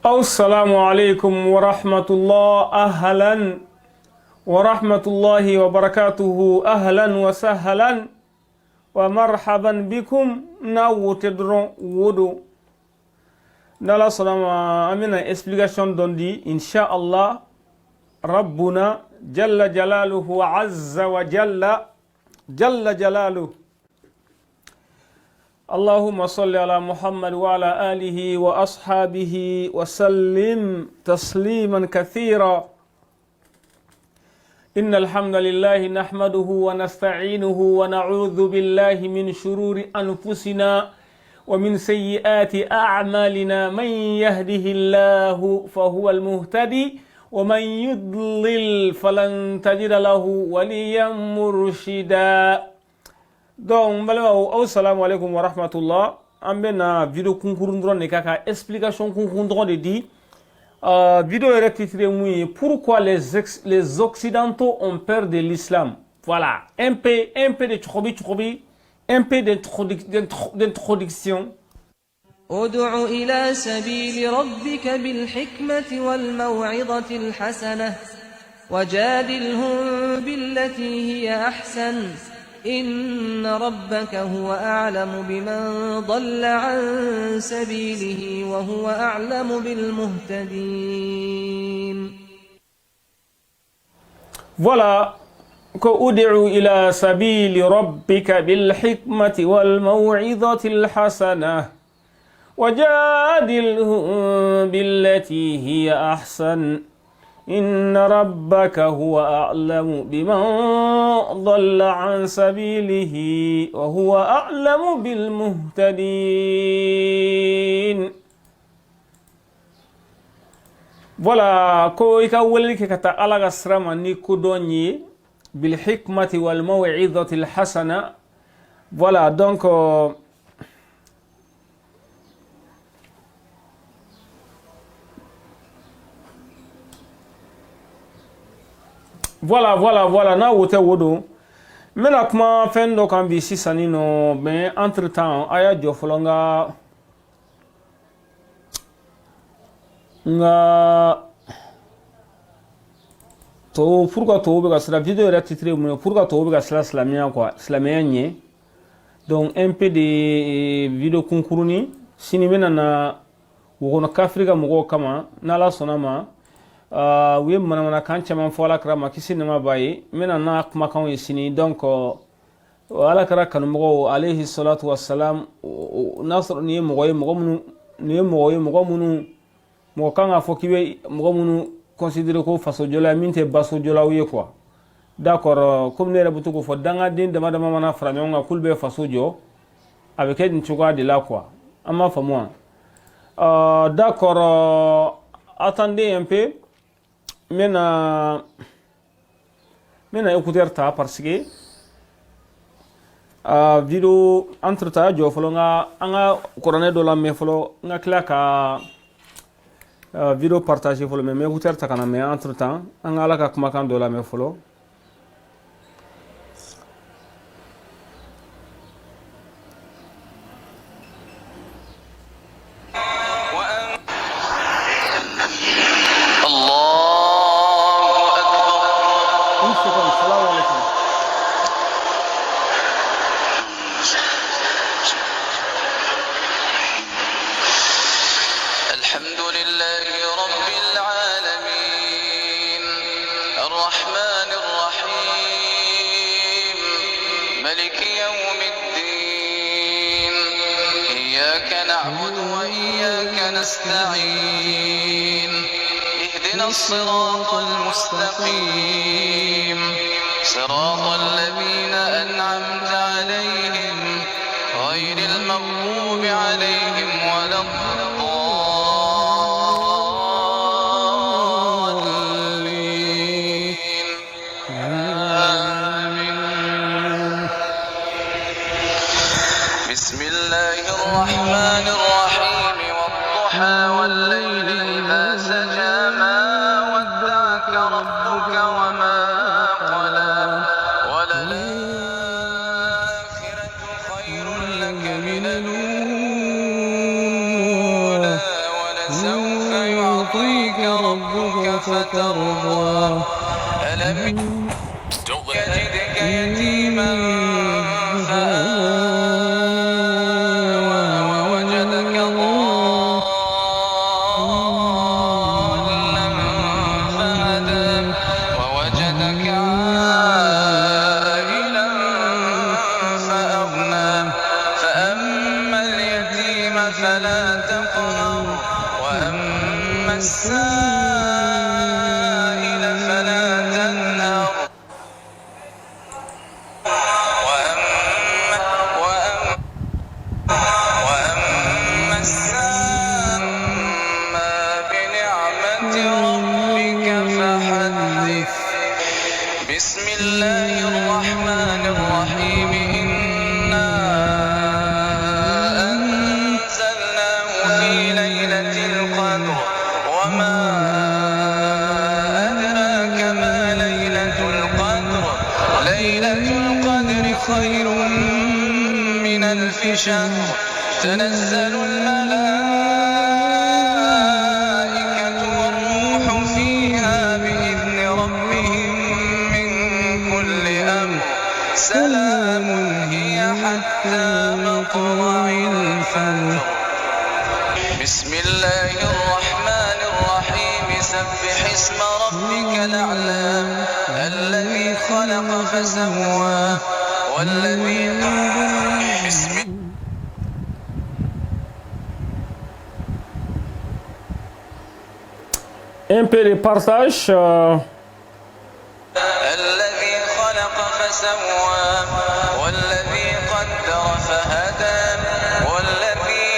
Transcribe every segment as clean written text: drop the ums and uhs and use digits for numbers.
السلام عليكم ورحمة الله أهلا ورحمة الله وبركاته أهلا وسهلا ومرحبا بكم ناوتدرون ودو نالا سلام أمينا explication دوندي إن شاء الله ربنا جل جلاله عز وجل جل جلاله اللهم صل على محمد وعلى آله وأصحابه وسلم تسليما كثيرا إن الحمد لله نحمده ونستعينه ونعوذ بالله من شرور أنفسنا ومن سيئات أعمالنا من يهده الله فهو المهتدي ومن يضلل فلن تجد له وليا مرشدا. Donc assalamu alaikum wa rahmatullah. Ambena vidéo concours ndron ne kaka explication concours ndron de dit vidéo est titré mouillé pourquoi les occidentaux ont peur de l'islam. Voilà, un peu de tchobi, un peu d'introduction. ادع إلى سبيل ربك بالحكمة والموعظة الحسنة وجادلهم بالتي هي أحسن إن ربك هو أعلم بمن ضل عن سبيله وهو أعلم بالمهتدين. Voilà, ادع إلى سبيل ربك بالحكمة والموعظة الحسنة وجادلهم بالتي هي أحسن إن ربك هو أعلم بمن ضل عن سبيله وهو أعلم بالمهتدين. Voilà, ko ika wali ke kata alaga srama ni kudonyi bil hikmati wal maw'izati al hasana. Voilà, donc voilà na wote wodo mena kuma fendo kan bi sisani no mais entre temps aya jo folonga nga to pourquoi to be gasra vidéo era titré mo pourquoi to be gasra islamia quoi islamia nye donc un peu de vidéo concours ni sini mena na wono kafrika mo kama na la sonama we mana kan caman fɔ ala kira ma kisi nama baye mena na kuma kan ye sini donc ala kira kanumɔgɔw alayhi salatu wassalam nasr ni mɔgɔ kan ka fɔ k'i bɛ mɔgɔ minnu considérer ko faso jɔla min tɛ baso jɔlaw ye quoi d'accord comme ne yɛrɛ bɛ to k'o fɔ dangaden dama dama mana fara ɲɔgɔn kan k'olu bɛ faso jɔ a bɛ kɛ nin cogoya de la quoi an m'a faamu wa d'accord attendez un peu mena écouter ta parce que vidéo entre ta jo folo nga anga corona do la me folo nga kla ka vidéo partager folo me écouter ta kana me entre temps anga la ka kuma kan do la me folo اهدنا الصراط المستقيم صراط الذين أنعمت عليهم غير المغضوب عليهم ولا الضالين آمين. بسم الله الرحمن الرحيم والضحى والليل إذا سجى ما ودعك ربك وما قلى وللآخرة خير لك من الأولى ولسوف ربك فترضى ألم يجدك يتيما فآوى ووجدك ضالا فهدى ووجدك عائلا فأغنى فأما اليتيم فلا تقهر وأما السائل فلا تنهر وأما السامة بنعمة ربك فحدث بسم الله الرحمن الرحيم إنا أنزلناه في ليلة القدر وما أدراك ما ليلة القدر ليلة القدر خير من ألف شهر تنزل الملائكة والروح فيها بإذن ربهم من كل أمر سلام هي حتى مطلع الفجر بسم الله الرحمن الرحيم سبح اسم ربك الأعلى الذي خلق فسوى والذي بسم Un peu de partage. الذي خلق فسوى والذي قدر فهدى والذي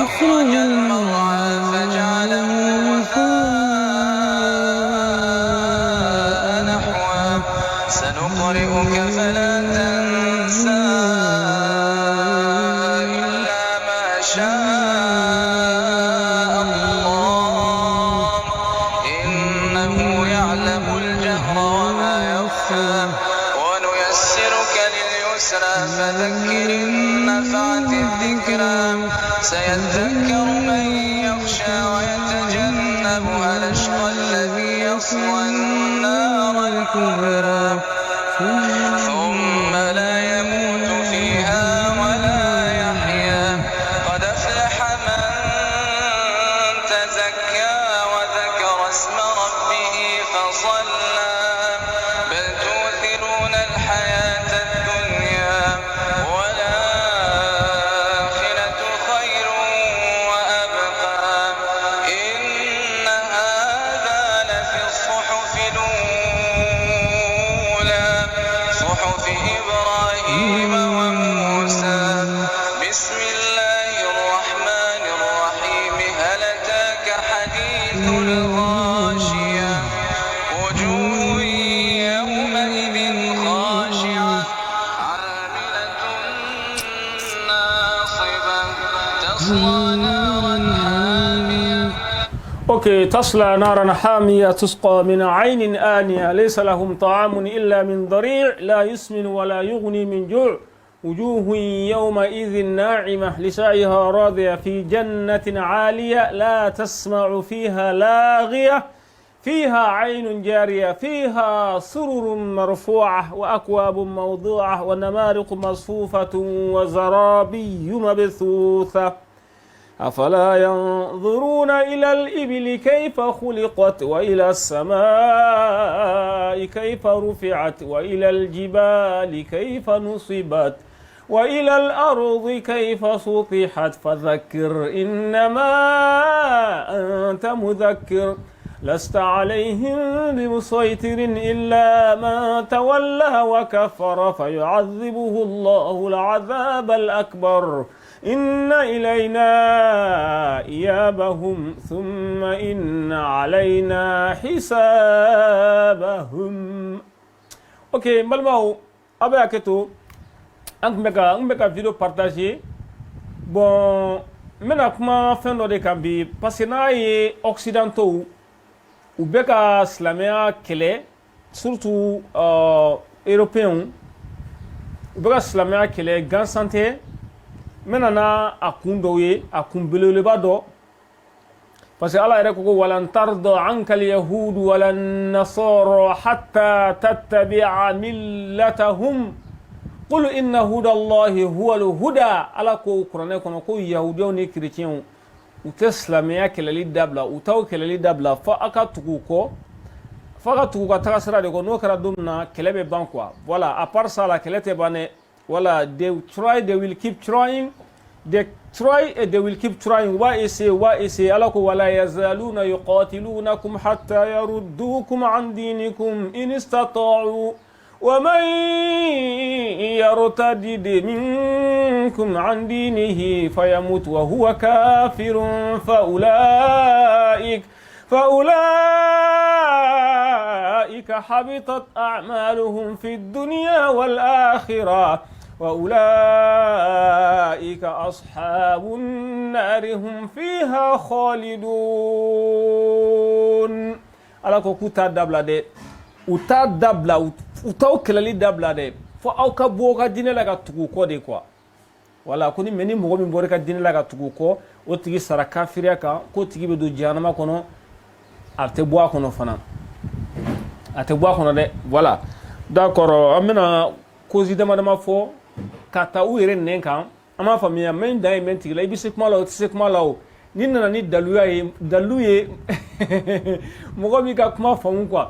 أخرج المرعى فجعله غثاء نحوا سنقرئك فلا تنسى إلا ما شاء الله إنه يعلم الجهر وما يخفى ونيسرك لليسرى فذكر إن نفعت الذكرى سيذكر من يخشى ويتجنبها الأشقى الذي يصلى النار الكبرى ثم لا يموت فيها ولا يحيا قد أفلح من تزكى وذكر اسم ربه فصلى بل تؤثرون الحياة الدنيا والآخرة خير وأبقى إن هذا لفي الصحف الأولى صحف إبراهيم وموسى بسم الله الرحمن الرحيم هل أتاك حديث الغاشية وجوه يومئذ خاشعة عاملة ناصبة تصلى نارا حامية اوكي، تصلى نارا حامية تسقى من عين آنية ليس لهم طعام إلا من ضريع لا يسمن ولا يغني من جوع وجوه يومئذ ناعمة لسعيها راضية في جنة عالية لا تسمع فيها لاغية فيها عين جارية فيها سرر مرفوعة وأكواب موضوعة ونمارق مصفوفة وزرابي مبثوثة أفلا ينظرون إلى الإبل كيف خلقت وإلى السماء كيف رفعت وإلى الجبال كيف نصبت وإلى الأرض كيف سطحت فذكر إنما أنت مذكر لست عليهم بمسيطر إلا من تولى وكفر فيعذبه الله العذاب الأكبر إن إلينا إيابهم ثم إن علينا حسابهم. Ok, malmao abe aketo an beka video partager. Bon, mena kuma fɛn dɔ de kan bi parce que n'a ye occidentaux u bɛ ka silamɛya kɛlɛ surtout européens u bɛ ka silamɛya kɛlɛ gansan tɛ. Mena na a kun dɔw ye a kun belebeleba dɔ parce que ala yɛrɛ ko walan tarda anka alyahud wala nasara hatta tattabi'a millatahum qul inna huda allahi huwa alhuda ala ko kuranɛ kɔnɔ ko yahudiyaw ni chrétiens u tɛ silamɛya kɛlɛli dabila u t'aw kɛlɛli dabila fo a ka tugu kɔ fo a ka tugu ka taga sira de kɔ n'o kɛra don min na kɛlɛ bɛ ban quoi voilà à part ça la kɛlɛ tɛ ban dɛ voilà they will keep trying they try and they will keep trying wa essayer ala ko wala yazaluna yuqatilunakum hatta yaruddukum an dinikum in istata'u wa man yartadid minkum an dinihi fayamut wa huwa kafirun فأولئك حبطت أعمالهم في الدنيا والآخرة وأولئك أصحاب النار هم فيها خالدون ala ko ku ta dabla de u ta dabla u ta kelali dabla de fo aw ka bo ka dine la ka tugu ko de quoi wala ko ni meni mogo min bore ka dine la ka tugu ko o tigi sara kafiriya ka ko tigi be do jahannama kono ate bo kono fana ate bo kono de voilà d'accord amena cause dama fo kata u yere nen kan ama famiya men dai men tigi la ibi se kuma la o se kuma la o ni nana ni daluye mogo mi ka kuma famu quoi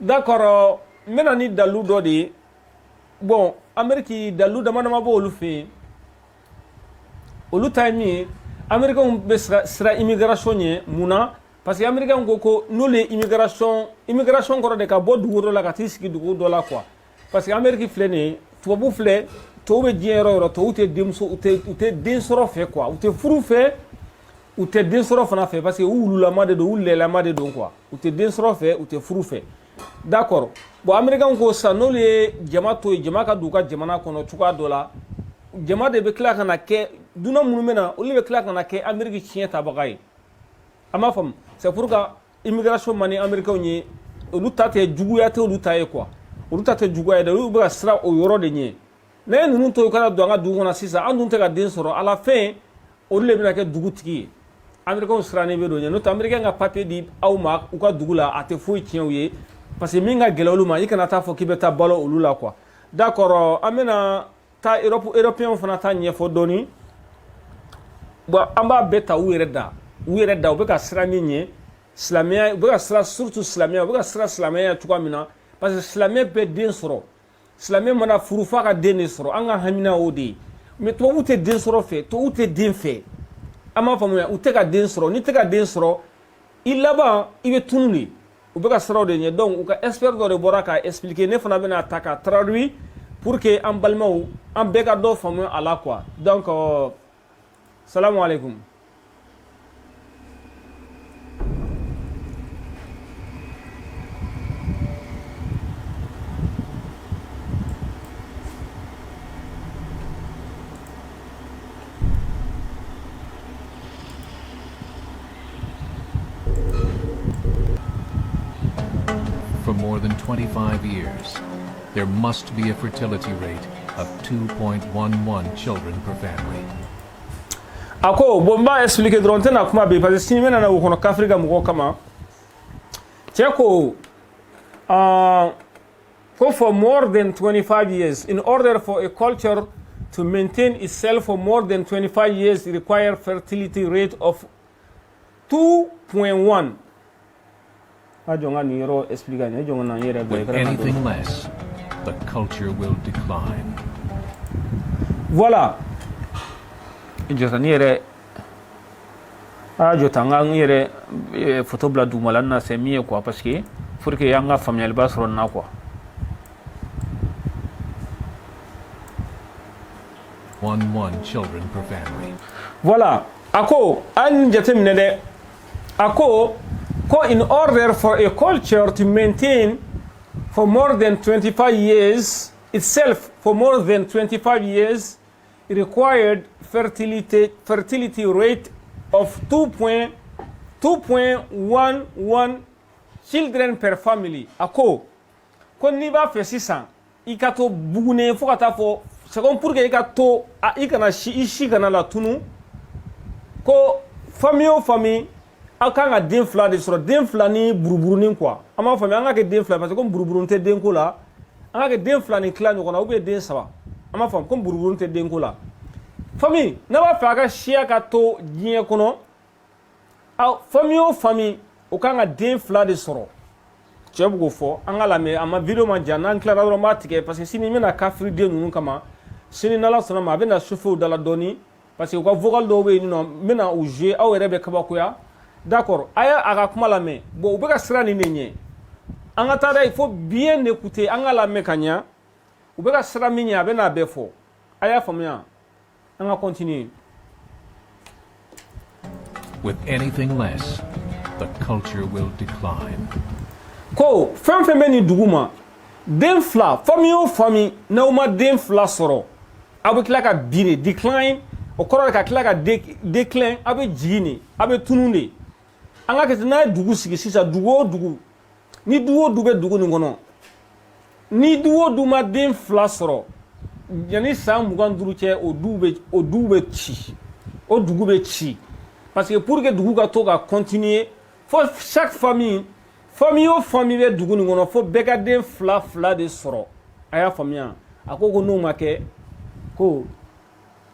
d'accord mena ni dalu do de bon ameriki dalu dama bo olu fe olu taymi americain be sera immigration ye muna parce que americain ko no le immigration ko de ka bo dugo la ka tisiki dugo do la quoi parce que ameriki flene to bu fle to be diero to ute dimso ute densoro fe quoi ute furu fe ute densoro fana fe parce que ulu la made do ulu la made do quoi ute densoro fe ute furu fe d'accord bon americain ko sa no le jama ka duka jamana kono tuka do la jama de be kla kana ke duna munumena olu be kla kana ke ameriki chien tabagai ama fam c'est pour que immigration mani americain ni olu tate juguya te olu taye quoi olu tate juguya de olu be sra o yoro de nye na nunu to kala do nga dugu na sisa andun te ka den soro à la fin olu le bina ke dugu tigi americain sra ne be do nye no americain nga papier di aw ma u ka dugu la ate foi tien ye parce que minga gelolu ma ikana ta fo kibeta balo olu la quoi d'accord amena ta européen fana ta nye fo doni bo amba beta u yere da u be ka sra ni nye islamia u be ka sra surtout islamia u be ka sra islamia tukwa mina parce que islamia be den soro islamia mana furu fa ka den soro anga hamina odi mais to ute den soro fe to ute den fe ama famu ya ute ka den soro ni te ka den soro ilaba ibe tununi u be ka sra de nye donc u ka expert do de boraka expliquer ne fana bena ataka traduit pour que en balmao en be ka do famu ala quoi donc salam alaikum. For more than 25 years, there must be a fertility rate of 2.11 children per family. Ako bomba expliquer dronte na kuma be parce que si mena na ko kafrika mugo kama cheko for more than 25 years in order for a culture to maintain itself for more than 25 years it requires fertility rate of 2.1. With anything less, the culture will decline. Voilà. Jotaniere jotanga ngere photo bla du malana c'est mieux quoi parce que pour que yanga familial bas ronna quoi 11 children per family. Voilà ako an jatemne de ako ko in order for a culture to maintain for more than 25 years itself for more than 25 years it required fertility rate of 2.11 children per family. Ako kon ni ba fe sisan ikato bugune fo kata fo second pour que ikato ikana shi kana la tunu ko famille kan ka den fila de sɔrɔ den fila ni buruburunin quoi an b'a faamuya an ka kɛ den fila parce que comme buruburun tɛ denko la an ka kɛ den fila ni tila ɲɔgɔn na ou bien den saba an b'a faamu comme buruburun tɛ denko la famille n'a b'a fɛ a ka siya ka to diɲɛ kɔnɔ famille o famille o kan ka den fila de sɔrɔ cɛ b'o fɔ an ka lamɛn a ma video ma jan n'an tilara dɔrɔn n b'a tigɛ parce que sini n bɛna kafiri den ninnu kama sini n'Ala sɔnna ma a bɛna chauffer da la dɔɔni parce que u ka vocal dɔw bɛ yen nɔ n bɛna u jouer aw yɛrɛ bɛ kabakoya d'accord a y'a a ka kuma lamɛn bon u bɛ ka sira nin de ɲɛ an ka taa dɛ il faut bien écouter an ka lamɛn ka ɲa u bɛ ka sira min ɲɛ a bɛ n'a bɛɛ fɔ a y'a faamuya an ka continuer. With anything less, the culture will decline. Ko fɛn fɛn bɛ nin dugu ma den fila famille o famille n'aw ma den fila sɔrɔ aw bɛ tila ka bin de decline o kɔrɔ de ka tila ka déclin aw bɛ jigin de aw bɛ tunun de an ka kɛ ten n'a ye dugu sigi sisan dugu o dugu ni dugu o dugu bɛ dugu nin kɔnɔ ni dugu o dugu ma den fila sɔrɔ yanni san 25 cɛ o dugu bɛ ci o dugu bɛ ci parce que pour que dugu ka to ka continuer fo chaque famille o famille bɛ dugu nin kɔnɔ fo bɛɛ ka den fila fila de sɔrɔ a y'a faamuya a ko n'o ma kɛ ko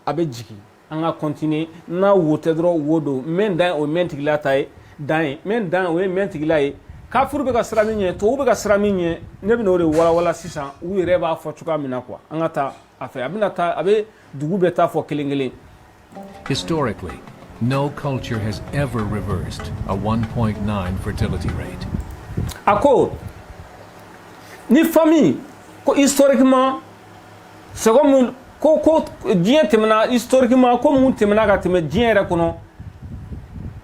a bɛ jigin an ka continuer n'a wo tɛ dɔrɔn wo don mɛ dan o ye mɛ tigila ta ye dan ye mɛ dan o ye mɛ tigila ye kafiri bɛ ka sira min ɲɛ tubabu bɛ ka sira min ɲɛ ne bɛ n'o de walawala sisan u yɛrɛ b'a fɔ cogoya min na quoi an ka taa a fɛ a bɛna taa a bɛ dugu bɛɛ taa fɔ kelen kelen. Historically, no culture has ever reversed a 1.9 fertility rate. A ko ni famille ko historiquement c'est comme ko diɲɛ tɛmɛna historiquement ko mun tɛmɛna ka tɛmɛ diɲɛ yɛrɛ kɔnɔ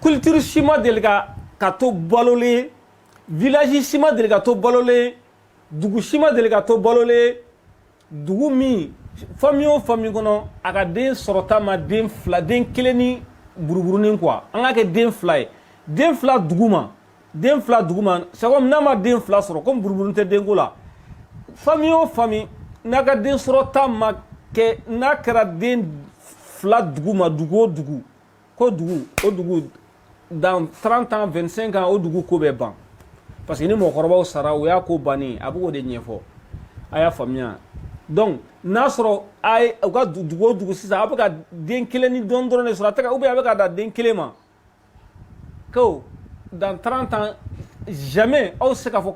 culture si ma deli ka to balolen village si ma deli ka to balolen dugu si ma deli ka to balolen dugu min famille o famille kɔnɔ a ka den sɔrɔta ma den fila den kelen ni buruburunin quoi an ka kɛ den fila ye den fila dugu ma c'est comme n'a ma den fila sɔrɔ comme buruburun tɛ denko la famille o famille n'a ka den sɔrɔta ma kɛ n'a kɛra den fila dugu ma dugu o dugu ko dugu o dugu dans 30 ans 25 ans o dugu ko bɛ ban parce que ni mɔgɔkɔrɔbaw sara o y'a ko bannen a bɛ k'o de ɲɛfɔ a y'a faamuya donc n'a sɔrɔ a ye u ka dugu o dugu sisan a bɛ ka den kelen ni dɔɔni dɔrɔn de sɔrɔ a tɛ ka ou bien a bɛ ka da den kelen ma ko dans 30 ans jamais aw se k'a fɔ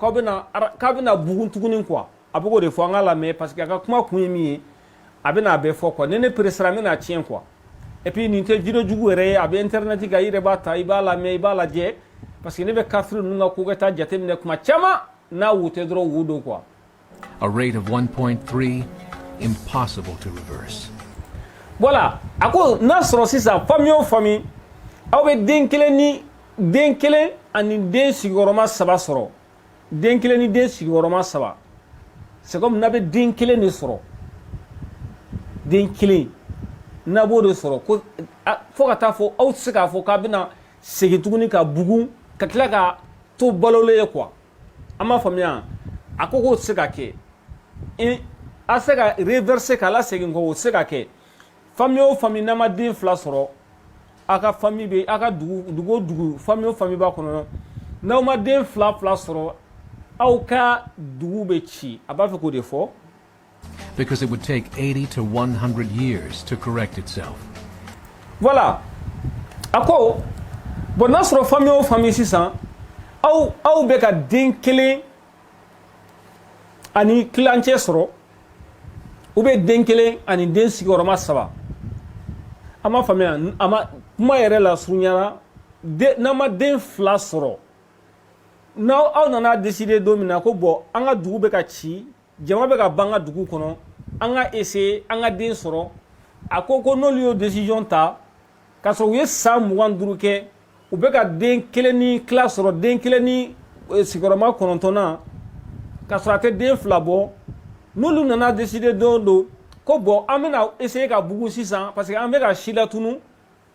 k'a bɛna bugun tuguni quoi a bɛ k'o de fɔ an ka lamɛn parce que a ka kuma kun ye min ye a bɛna a bɛɛ fɔ quoi ni ne pressera n bɛna tiɲɛ quoi et puis nin tɛ vidéo jugu yɛrɛ ye a bɛ internet kan i yɛrɛ b'a ta i b'a lamɛn i b'a lajɛ parce que ne bɛ kafiri ninnu ka ko kɛ taa jateminɛ kuma caman n'a wo tɛ dɔrɔn wo don quoi. A rate of 1.3, impossible to reverse. Voilà a ko n'a sɔrɔ sisan famille o famille aw bɛ den kelen ani den sigiyɔrɔma 3 sɔrɔ den kelen ni den sigiyɔrɔma 3 c'est comme n'a bɛ den kelen de sɔrɔ den kelen n'a b'o de sɔrɔ ko fo ka taa fɔ aw tɛ se k'a fɔ k'a bɛna segin tuguni ka bugun ka tila ka to balolen ye quoi an b'a faamuya a ko k'o tɛ se ka kɛ a se ka reverser k'a lasegin kɔ o tɛ se ka kɛ famille o famille n'a ma den fila sɔrɔ a ka famille bɛ a ka dugu o dugu famille o famille b'a kɔnɔ n'aw ma den fila sɔrɔ aw ka dugu bɛ ci a b'a fɛ k'o de fɔ. Because it would take 80 to 100 years to correct itself. Voilà a ko bon n'a sɔrɔ famille o famille sisan aw bɛ ka den kelen ani kilancɛ sɔrɔ ou bien den kelen ani den sigiyɔrɔma 3 a ma faamuya a ma kuma yɛrɛ la surunyara n'a ma den fila sɔrɔ n'aw nana décider don min na ko bon an ka dugu bɛ ka ci jama bɛ ka ban an ka dugu kɔnɔ an ka essayer an ka den sɔrɔ a ko n'olu y'o décision ta k'a sɔrɔ u ye san 25 kɛ u bɛ ka den kelen ni tila sɔrɔ den kelen ni sigiyɔrɔma 9 na k'a sɔrɔ a tɛ den fila bɔ n'olu nana décider don ko bon an bɛna essayer ka bugun sisan parce que an bɛ ka si latunu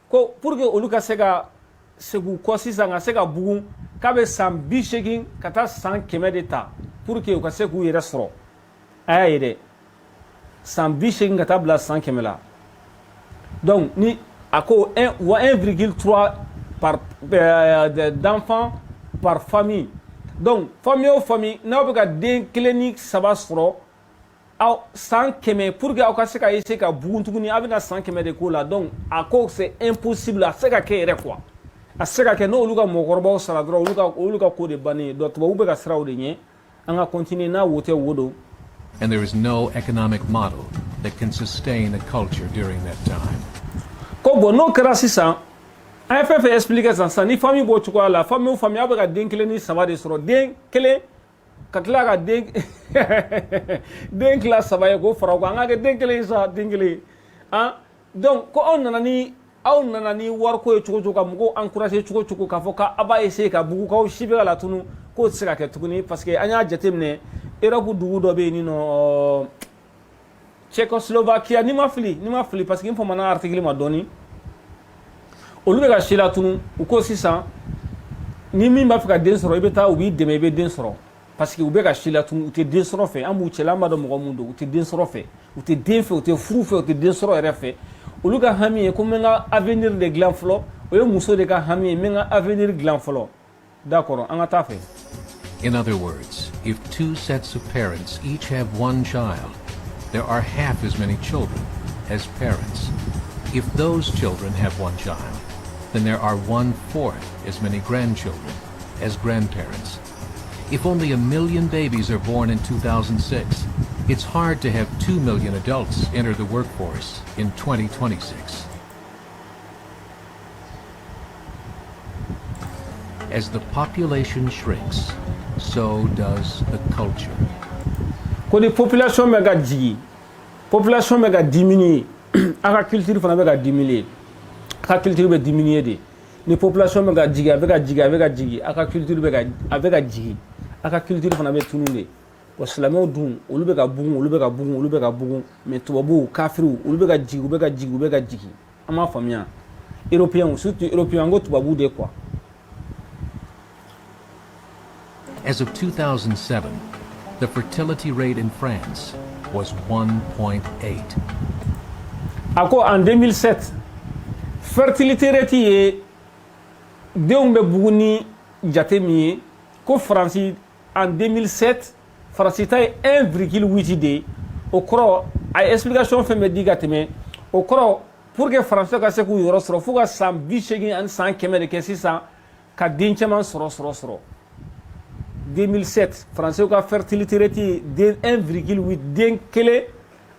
ko pour que olu ka se ka segin kɔ sisan ka se ka bugun k'a bɛ san 80 ka taa san 100 de ta pour que u ka se k'u yɛrɛ sɔrɔ a y'a ye dɛ san 80 ka taa bila san 100 la donc ni a ko 1,3 d'enfants par famille. Donc famille o famille n'a pas den clinique saba soro aw san kɛmɛ pour que aw ka se ka essayer ka bugun tuguni a bɛna san kɛmɛ de k'o la donc a ko c'est impossible a se ka kɛ yɛrɛ quoi a se ka kɛ n'olu ka mɔgɔkɔrɔbaw sara dɔrɔn olu ka ko de bannen ye donc tubabu bɛ ka siraw de ɲɛ an ka continuer n'a wo tɛ wo don. And there is no economic model that can sustain a culture during that time. Ko bon n'o kɛra sisan an ye fɛn fɛn expliquer sisan ni famille b'o cogoya la famille o famille a bɛ ka den kelen ni saba de sɔrɔ den kelen ka tila ka den den tila saba ye k'o fara o kan an ka kɛ den kelen sa den kelen donc ko aw nana ni wariko ye cogo cogo ka mɔgɔw encourager cogo cogo k'a fɔ k'a b'a essayer ka bugu k'aw si bɛ ka la tunu k'o tɛ se ka kɛ tuguni parce que an y'a jateminɛ Europe dugu dɔ bɛ yen nin nɔ Tchécoslovaquie ni ma fili parce que n fama na article ma dɔɔni olu bɛ ka si la tunu u ko sisan ni min b'a fɛ ka den sɔrɔ i bɛ taa u b'i dɛmɛ i bɛ den sɔrɔ parce que u bɛ ka si la tunu u tɛ den sɔrɔ fɛ an b'u cɛla an b'a dɔn mɔgɔ mun don u tɛ den sɔrɔ fɛ u tɛ den fɛ u tɛ furu fɛ u tɛ den sɔrɔ yɛrɛ fɛ olu ka hami ye ko n bɛ n ka avenir de dilan fɔlɔ o ye muso de ka hami ye n bɛ n ka avenir dilan fɔlɔ d'accord an ka taa fɛ. In other words, if two sets of parents each have one child, there are half as many children as parents. If those children have one child, then there are 1/4 as many grandchildren as grandparents. If only 1 million babies are born in 2006, it's hard to have 2 million adults enter the workforce in 2026. As the population shrinks, so does the culture. Ko ni population bɛ ka jigi population bɛ ka diminuer a ka culture fana bɛ ka diminuer a ka culture bɛ diminuer de ni population bɛ ka jigi a bɛ ka jigi a ka culture bɛ ka jigi a ka culture fana bɛ tunu de wa silamɛw dun olu bɛ ka bugun mais tubabuw kafiriw olu bɛ ka jigi an m'a faamuya européens surtout européens ko tubabuw de quoi. As of 2007, the fertility rate in France was 1.8. Ako en 2007, fertilité rate ye denw bɛ bugun ni jate min ye ko Faransi en 2007 Faransi ta ye 1,8 de ye o kɔrɔ a ye explication fɛn bɛɛ di ka tɛmɛ o kɔrɔ pour que Faransi ka se k'u yɔrɔ sɔrɔ fo ka san 80 ani san 100 de kɛ sisan ka den caman sɔrɔ. 2007 Français ka fertilité rate den 1,8 den kelen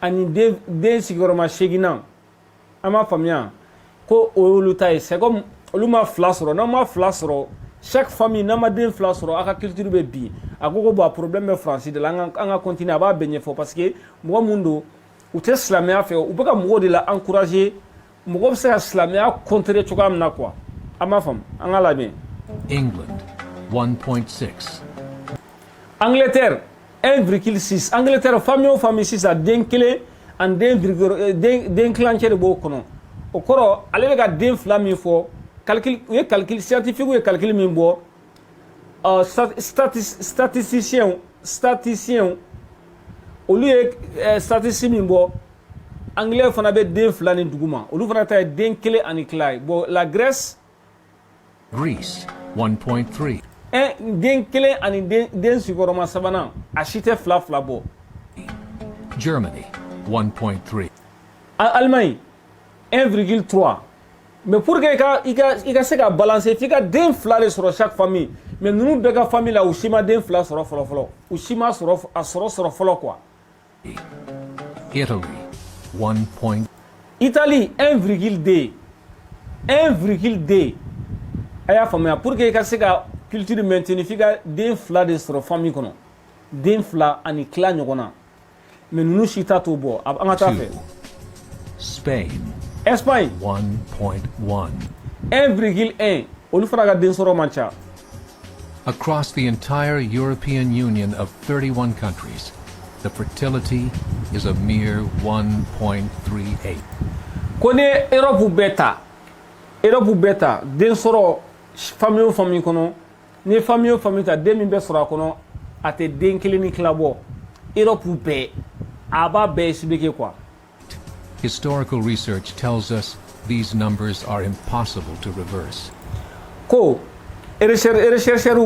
ani den sigiyɔrɔma 8 nan an m'a faamuya ko olu ta ye c'est comme olu ma fila sɔrɔ n'an ma fila sɔrɔ chaque famille n'an ma den fila sɔrɔ a ka culture bɛ bin a ko bon problème bɛ Faransi de la an ka continuer a b'a bɛɛ ɲɛfɔ parce que mɔgɔ mun don u tɛ silamɛya fɛ u bɛ ka mɔgɔw de la encourager mɔgɔ bɛ se ka silamɛya contrer cogoya min na quoi an m'a faamu an ka lamɛn. England 1.6. Angleterre 1,6 Angleterre famille o famille sisan den kelen ani den kilancɛ de b'o kɔnɔ o kɔrɔ ale bɛ ka den fila min fɔ calcul u ye calcul scientifique ye calcul min bɔ statisticien olu ye statistique min bɔ anglais fana bɛ den fila ni duguma olu fana ta ye den kelen ani tila ye bon la Grèce 1.3. den kelen ani den sigiyɔrɔma sabanan a si tɛ fila bɔ. Germany 1.3. Allemagne 1,3 mais pour que i ka se ka balancer f'i ka den fila de sɔrɔ chaque famille mais ninnu bɛɛ ka famille la u si ma den fila sɔrɔ fɔlɔ u si ma sɔrɔ a sɔrɔ fɔlɔ quoi. Italy 1. Italie 1,2 a y'a faamuya pour que i ka se ka culture maintenir f'i ka den fila de sɔrɔ famille kɔnɔ den fila ani tila ɲɔgɔn na mais ninnu si ta t'o bɔ an ka taa fɛ. Spain Espagne 1.1. 1,1 olu fana ka den sɔrɔ man ca. Across the entire European Union of 31 countries, the fertility is a mere 1.38. Ko ni Europe bɛɛ ta den sɔrɔ famille o famille kɔnɔ ni famille o famille ta den min bɛ sɔrɔ a kɔnɔ a tɛ den kelen ni tila bɔ Europe bɛɛ a b'a bɛɛ expliquer quoi. Historical research tells us these numbers are impossible to reverse. ko rechercheur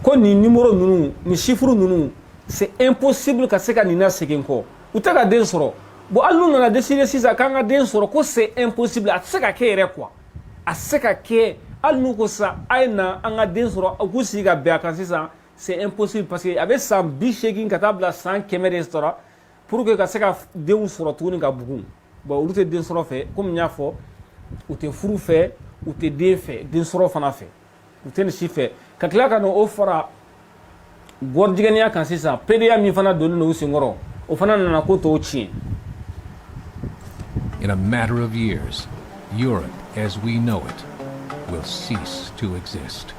ko ni numéro nunu ni chiffre nunu c'est impossible ka se ka ni na segin ko utaka den soro bo allu na décider si ça kanga den soro ko c'est impossible a se ka kere quoi a se ka ke allu ko sa aina anga den soro ko si ga be kan si ça c'est impossible parce que avec ça bichegin ka tabla 100 km restaurant pour que ka se ka den soro tuni ka bugun bo ulute den soro fe comme nya fo ou te furu fe ou te den fe den soro fana fe ou te ni si fe ka kila ka no ofara gordigania kan sisan PDA mi fana doni no singoro o fana nana ko to chi. In a matter of years, Europe as we know it will cease to exist.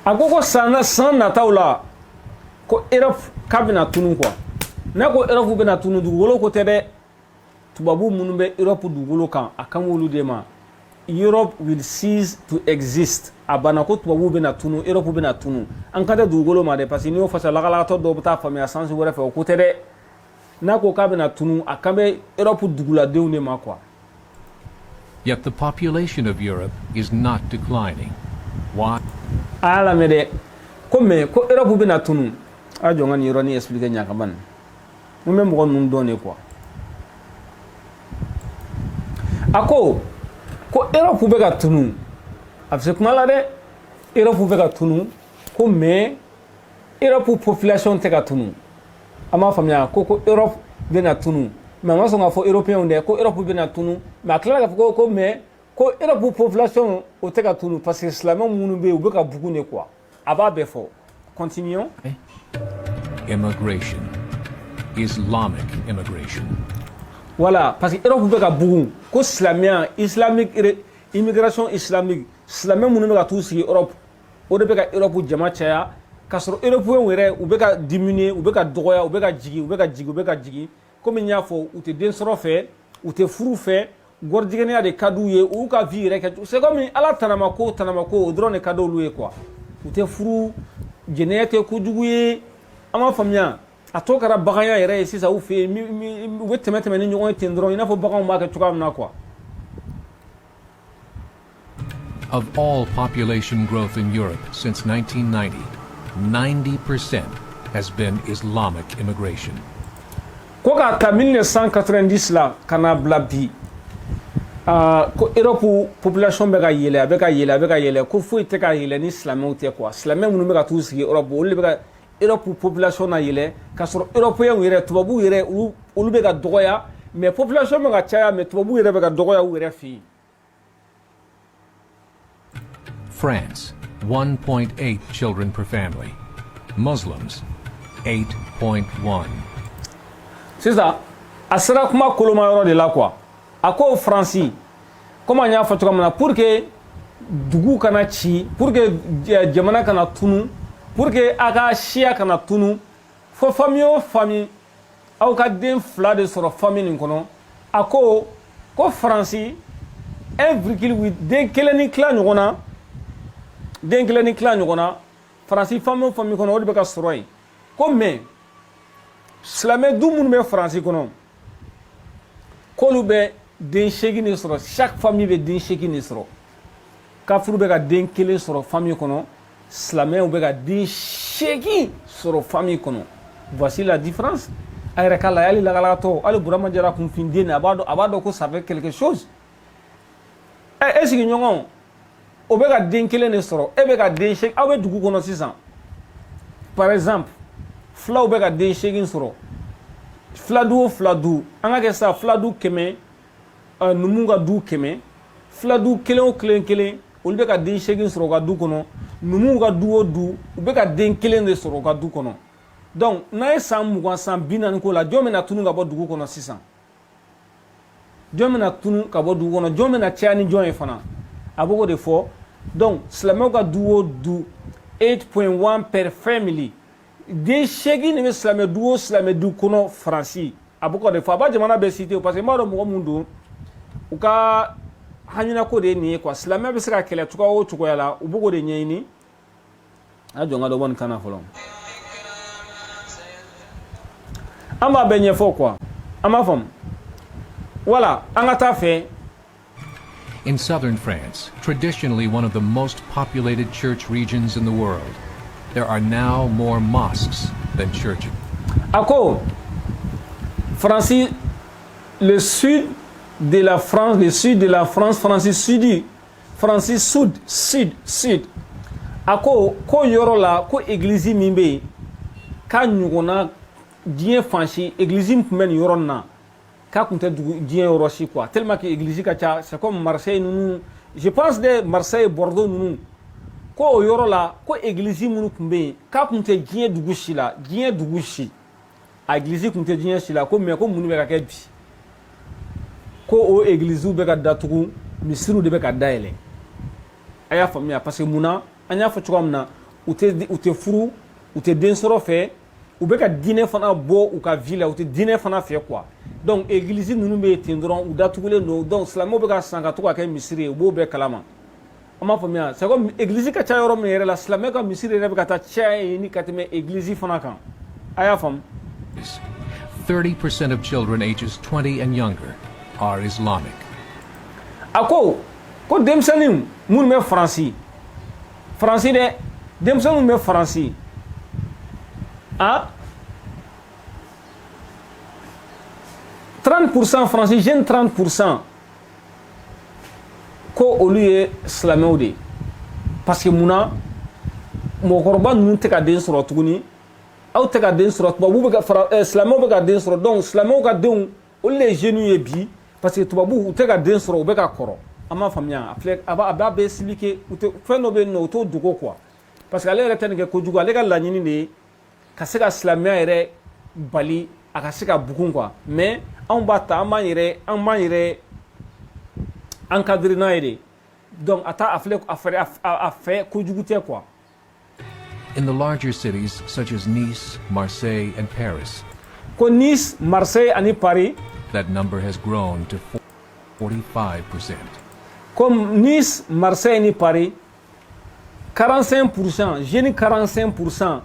Agogo sana taula ko Europe kabina tunu kwa na ko Europe bena tunu dugolo ko tebe tubabu munumbe Europe dugolo kan akamulu dema Europe will cease to exist. Abana ko tubabu bena tunu Europe bena tunu an kada dugolo ma de parce que ni o fasa lagala to do bata famia sansi wore fe ko tede na ko kabina tunu akambe Europe dugula deune ma kwa. Yet the population of Europe is not declining. Why? Ala mede ko Europe bena tunu a jonga ni roni expliquer nyaka ban mo même ko nun donné quoi ako ko Europe be ga tunu afse kuma la de Europe be ga tunu ko Europe population te ga tunu ama famia ko Europe be na tunu mais ma so nga fo européen de ko Europe be na tunu mais akla ga ko Europe population o te ga tunu parce que islam munu be o be ka bugu ne quoi aba be fo continuons. Immigration, Islamic immigration. Voilà, parce que Europe be ka bugu ko islamique immigration islamique islamien munu be ka tout si Europe o de be ka Europe jama chaya kasoro européen were u be ka diminuer u be ka dogoya u be ka jigi comme nya fo u te den soro fe u te furu fe gordigenia de kadu ye u ka vie rek c'est comme ala tanama ko o drone kado luye quoi u te furu jenete ko juguye ama famia atokara bagaya yere si sa u fe u be temete ni nyon tendron ina fo bagan ma ka tukam na quoi. Of all population growth in Europe since 1990, 90% has been Islamic immigration. Ko ka ta 1990 la kana blabi ko Europe population be ka yele ko fo ite ka yele ni islamien te quoi islamien munu be ka tout sigi Europe o le be ka Europe population na yele ka soro européen yere tubabu yere ulu be ka dogoya mais population be ka chaya mais tubabu yere be ka dogoya u yere fi. France, 1.8 children per family. Muslims, 8.1. C'est ça. Asra kuma koloma yoro de la quoi. Ako France, comment nya fa tukam na pour que dugu kana ci, pour que jamana kana tunu, pour que aka shia kana tunu, fo famille au ka den fla de soro famille ni kono. Ako ko France 1,8 den keleni clan ngona. Den keleni clan ngona. France famille kono odi be ka soro yi. Ko mais Slamé du mun be France kono kolu be den shegi ni soro chaque famille be den shegi ni soro kafuru be ka den kele soro famille kono Slamé be ka den shegi soro famille kono. Voici la différence. Ayra kala yali la galato ali burama jara kun finde na abado ko ça fait quelque chose. Est-ce que nyongo o be ka den kele ni soro e be ka den shegi awe dugu kono 600 par exemple fla be ka den shegin soro fladu anga ke sa fladu keme numunga du keme fladu kelen ol be ka den shegin soro ga du kono numunga du o du be ka den kelen de soro ga du kono donc na esa mugan san binan ko la jomena tunu ga bo dugu kono 600 jomena tunu ka bo dugu kono jomena tiani join fana aboko de fo donc slamo ga du o du 8.1 per family. Den shegi ni islamé du kono France abuko de fa ba jamana be cité parce que maro mo mundu uka hanyina ko de ni ko islamé be saka kele tuka o tuko yala ubugo de nyini ajonga do bon kana folon ama benye fo quoi ama fam voilà anga ta fait In southern France, traditionally one of the most populated church regions in the world, there are now more mosques than churches. Ako, Francis, le sud de la France, le sud de la France, Francis sud. Ako, ko yoro la, ko église mimbe, ka nyugona, dien fanchi, église mpen yoron na, ka kunte dien yoroshi quoi. Tellement que église ka c'est comme Marseille nous, je pense de Marseille, Bordeaux nous. Ko yoro la, ko église munu kumbe, ka kunte dien dugushi la, dien dugushi. A église kunte dien shila, ko me ko munu be ka kebi. Ko o église be ka datugu, misiru de be ka daele. Aya famia parce que muna anya fa chuamna ute furu ute densoro fe ou be ka dîner fana bo ou ka ville ute dîner fana fe quoi. Donc église nunu be tindron ou datugule no donc slamo be ka sanga to ka ke misiri bo be kalama. Ama famia c'est comme église ka cha yoro me la slamo ka misiri be ka ta cha ni katime église fana kan. Aya fam 30% of children ages 20 and younger are Islamic. Ako ko demsanim mun me Franci de demsanim me Franci a 30% Franci jeune 30% ko oluye islameo de parce que muna mo korban nun te ka den soro tuguni aw te ka den soro tubabu be ka islameo be ka den soro donc islameo ka den o les jeunes ye bi parce que tubabu te ka den soro be ka koro ama famia aflek aba be expliquer ou te feno be no to dugo quoi parce que ale reten ke ko jugo ale ka lañini de ka se ka islamia yere bali aka se ka bukun quoi mais on ba ta man yere encadrer na yere donc ata aflek affaire ko jugo te quoi. In the larger cities such as Nice, Marseille and Paris, ko Nice, Marseille and Paris, that number has grown to 45%. Comme Nice, Marseille et Paris, 45%, jeunes 45%,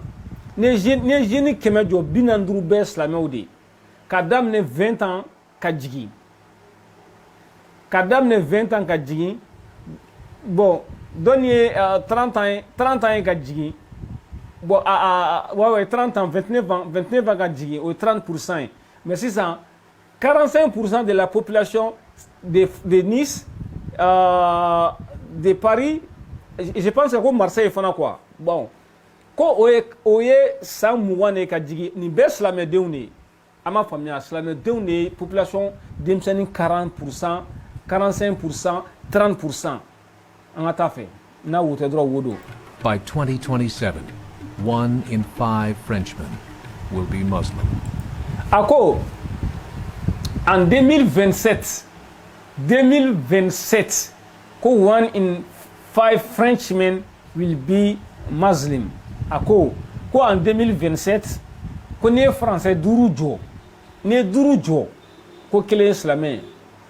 les jeunes qui me disent binandrou bes la meudi, kadam ne 20 ans kadjigi, kadam ne 20 ans kadjigi, bon, donnier 30 ans kadjigi, bon, ouais, 30 ans, 29 ans kadjigi, ou 30%, mais c'est ça, 45% de la population de Nice, de Paris, je pense que Marseille fana quoi. Bon, ko oye samouane kadjigi ni bes la medeuni ama famia la medeuni population demseni 40%, 45%, 30%. Angata fait na wote dro wodo. By 2027, 1 in 5 Frenchmen will be Muslim. Ako en 2027, ko 1 in 5 Frenchmen will be Muslim. Ako ko en 2027 ko ne français duru jo ko kele islamé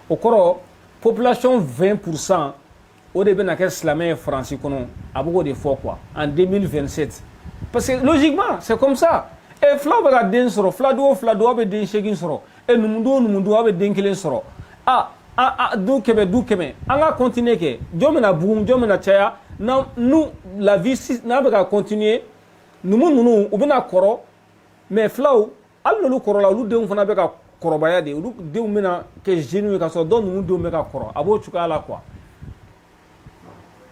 o koro population 20% o de bena ke islamé français kono abugo de fo quoi en 2027 parce que logiquement c'est comme ça et fla ba den soro fla do be den shegin soro e numundo be den kele soro du keme anga continuer ke jomena bugum jomena chaya na nous la vie na ba continuer nous ubena koro mais flaw alno lu koro la lu de fana be ka koro baya de lu de mena ke jenu ka so don nous de me ka koro abo chuka la quoi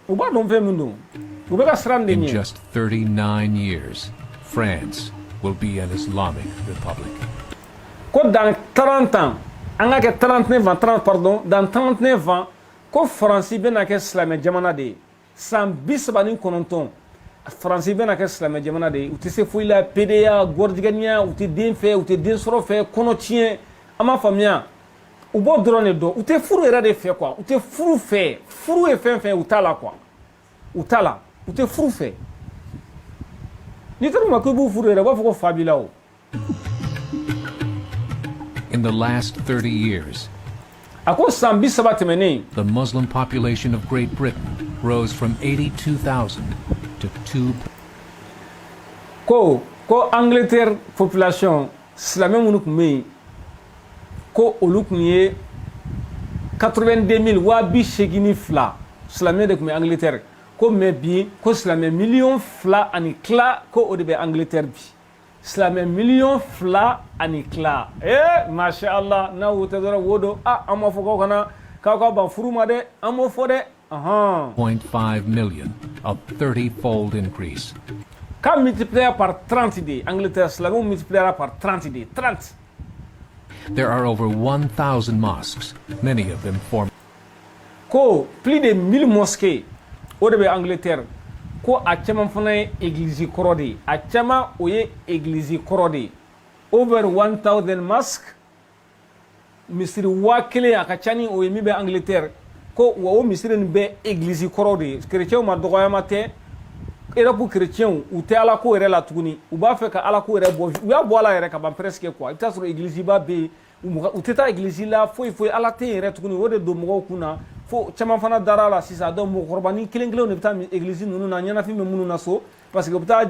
uba non fe mundo ubeka srande In ni just 39 years, France will be an Islamic republic. ko dans 30 ans anga ke 39 ans 30 pardon dans 39 ans ko France be na ke islam jamana de sans bisbani kononton France be na ke islam jamana de uti se foi la PDA gordigania uti den fe uti den soro fe kono tien ama famia ubo drone do uti furu era de fe quoi uti furu e fe utala quoi utala uti furu fe ni tanu makubu furu era ba foko fabila o. In the last 30 years, Ako sambi sabatemene the Muslim population of Great Britain rose from 82,000 to 2. ko Angleterre population islamé munu kume ko olukunye 82 000 waa bi segini fila silamɛ de tun bɛ Angleterre ko mais bi ko silamɛ miliyɔn 2 ani tila ko o de bɛ Angleterre bi silamɛ miliyɔn 2 ani tila masha Allah n'a y'o tɛ dɔrɔn wo don an ma fɔ k'aw kana k'aw ka ban furu ma dɛ an m'o fɔ dɛ 0.5 million, a 30-fold increase. Quand multiplié par 30 de Angleterre silamɛw multipliera par 30 de 30. There are over 1,000 mosques, many of them form. Ko plus de 1000 mosquées o de bɛ Angleterre ko a caman fana ye église kɔrɔ de ye a caman o ye église kɔrɔ de ye over 1000 mosques misiri 1000 a ka ca ni o ye min bɛ Angleterre ko wa o misiri nin bɛ église kɔrɔ de ye chrétiens ma dɔgɔyama tɛ Europe chrétiens u tɛ ala ko yɛrɛ la tuguni u b'a fɛ ka ala ko yɛrɛ bɔ u y'a bɔ ala yɛrɛ ka ban presque quoi i bɛ taa sɔrɔ église ba bɛ yen u tɛ taa église la foyi foyi ala tɛ yɛrɛ tuguni o de don mɔgɔw kun na fo caman fana dara la sisan donc mɔgɔkɔrɔbanin kelen kelenw de bɛ taa église ninnu na ɲɛnafin bɛ minnu na so parce que u bɛ taa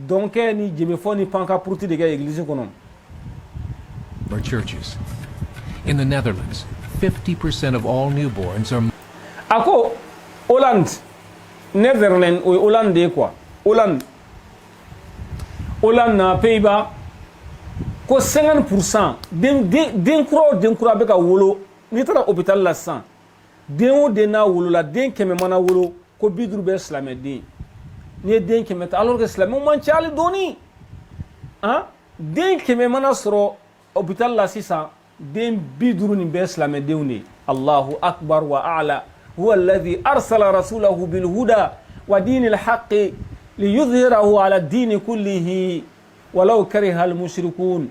dɔnkɛ ni jemefɔ ni pankapuruti de kɛ église kɔnɔ. Or churches. In the Netherlands, 50% of all newborns are. A ko Hollande Netherlands o ye Hollande de ye quoi Hollande na Pays-Bas ko 50% den kura bɛ ka wolo n'i taara hôpital la sisan den o den n'a wolola den 100 mana wolo ko 50 bɛ silamɛ den n'i ye den 100 ta alors que silamɛw man ca hali dɔɔni den 100 mana sɔrɔ hôpital la sisan den 50 nin bɛ silamɛ denw de Allahu akbar wa a'la huwa alladhi arsala rasulahu bil huda wa dinil haqqi liyudhhirahu ala ad-din kullihi walau kariha al mushrikun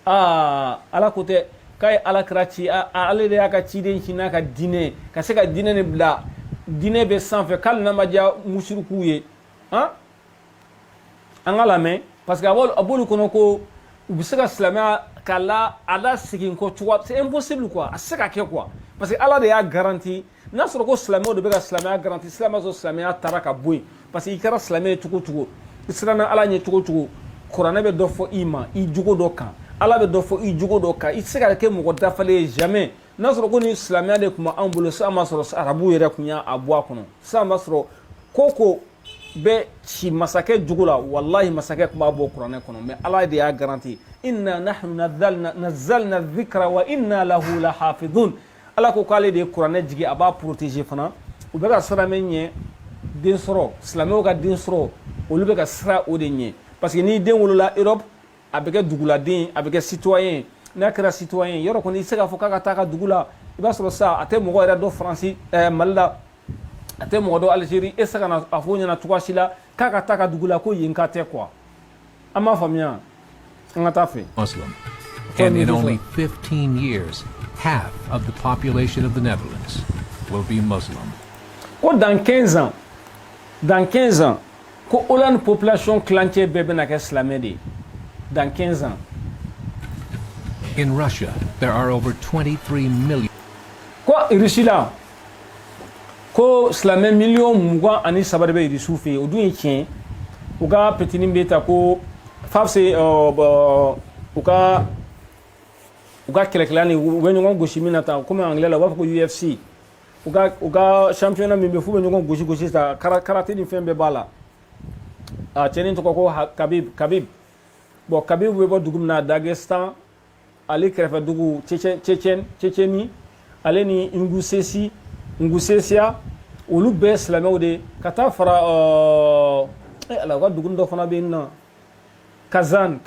ala ko tɛ k'a ye alakira ci ale de y'a ka ciden ci n'a ka diinɛ ka se ka diinɛ ni bila diinɛ bɛ sanfɛ k'ale n'a ma diya musirikuw ye an ka lamɛn parce que a b'olu kɔnɔ ko u bɛ se ka silamɛya k'a la segin kɔ cogoya c'est impossible quoi a tɛ se ka kɛ quoi parce que ala de y'a garanti n'a sɔrɔ ko silamɛw de bɛ ka silamɛya garanti silamɛ sɔrɔ silamɛya taara ka bɔ yen parce que i kɛra silamɛ ye cogo cogo i siranna ala ɲɛ cogo cogo kuranɛ bɛ dɔ fɔ i ma i jogo dɔ kan ala bɛ dɔ fɔ i jogo dɔ kan i tɛ se ka kɛ mɔgɔ dafalen ye jamais n'a sɔrɔ ko ni silamɛya de tun b'an bolo sisan b'a sɔrɔ arabuw yɛrɛ tun y'a bɔ a kɔnɔ sisan b'a sɔrɔ ko ko bɛ ci masakɛ jogo la walahi masakɛ tun b'a bɔ kuranɛ kɔnɔ mais ala de y'a garanti inna nahnu nazzalna dhikra wa inna lahu lahafidhun ala ko k'ale de ye kuranɛ jigi a b'a protéger fana u bɛ ka sira min ɲɛ den sɔrɔ silamɛw ka den sɔrɔ olu bɛ ka sira o de ɲɛ parce que ni den wolola Europe a bɛ kɛ duguladen a bɛ kɛ citoyen n'a kɛra citoyen yɔrɔ kɔni i tɛ se k'a fɔ k'a ka taa ka dugu la i b'a sɔrɔ sa a tɛ mɔgɔ yɛrɛ dɔn Faransi Mali la a tɛ mɔgɔ dɔn Algérie e tɛ se ka na a fɔ o ɲɛna cogoya si la k'a ka taa ka dugu la ko yen ka tɛ quoi an m'a faamuya an ka taa fɛ. Muslim, and in only 15 years, half of the population of the Netherlands will be Muslim. Ko dans 15 ans ko Hollande population clancée bɛɛ bɛna kɛ silamɛ de ye. Dans 15 ans. In Russia, there are over 23 million. Ko Russie la ko silamɛ miliyɔn 23 de bɛ Russiw fɛ yen o dun ye tiɲɛ u ka petini bɛ ta ko f'a bɛ se u ka kɛlɛkɛla ni u bɛ ɲɔgɔn gosi min na tan komi anglais la u b'a fɔ ko UFC u ka championnat min bɛ f'u bɛ ɲɔgɔn gosi ta karate ni fɛn bɛɛ b'a la a cɛnin tɔgɔ ko Khabib bon Khabib bɛ bɔ dugu min na Dagestan ale kɛrɛfɛ dugu Tchétchénie ale ni Ingushetia olu bɛɛ silamɛw de ka taa fara ala u ka dugu dɔ fana bɛ yen nɔ Kazan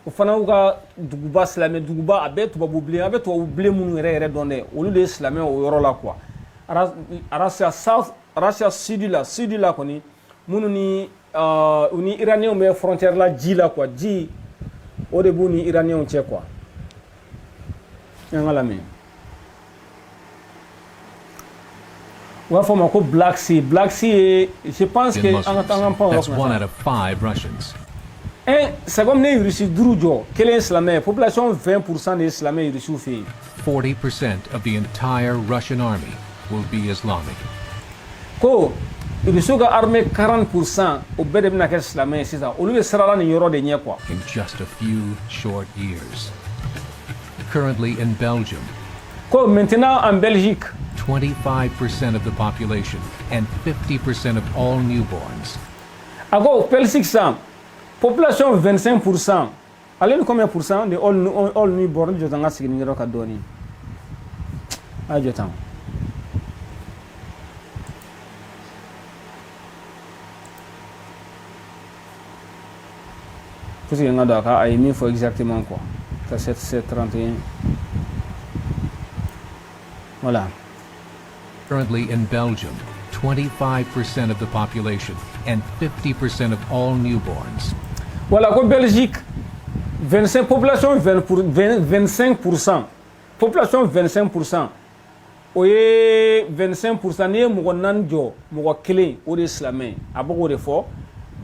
o fana y'u ka duguba silamɛ duguba a bɛɛ tubabu bilen minnu yɛrɛ dɔn dɛ olu de ye silamɛ o yɔrɔ la quoi Russia sud la kɔni minnu ni u ni Iraniyɛnw bɛ frontière la ji la quoi ji o de b'u ni Iraniyɛnw cɛ quoi an ka lamɛn u b'a fɔ o ma ko Black Sea ye je pense que an ka pan That's 1 out of 5 Russians. C'est comme ne Russie duru jɔ kelen silamɛ population 20% de ye silamɛ ye Russiw fɛ yen 40% of the entire Russian army will be Islamic. Ko Russiw ka armée 40% o bɛɛ de bɛna kɛ silamɛ ye sisan olu bɛ sirala nin yɔrɔ de ɲɛ quoi. In just a few short years. Currently in Belgium, Ko maintenant en Belgique 25% of the population and 50% of all newborns. ako Belgique ça population 25%. Allez combien pour cent de all newborn jotanga signi ro ka doni. A jotan. Parce que ngada ka ay mi faut exactement quoi. Ça c'est 31. Voilà. Currently in Belgium, 25% of the population and 50% of all newborns. Voilà, ko Belgique 25 population 25%. Population 25%. Oye 25% ne mo nan jo mo kele o de islamé aboko de fo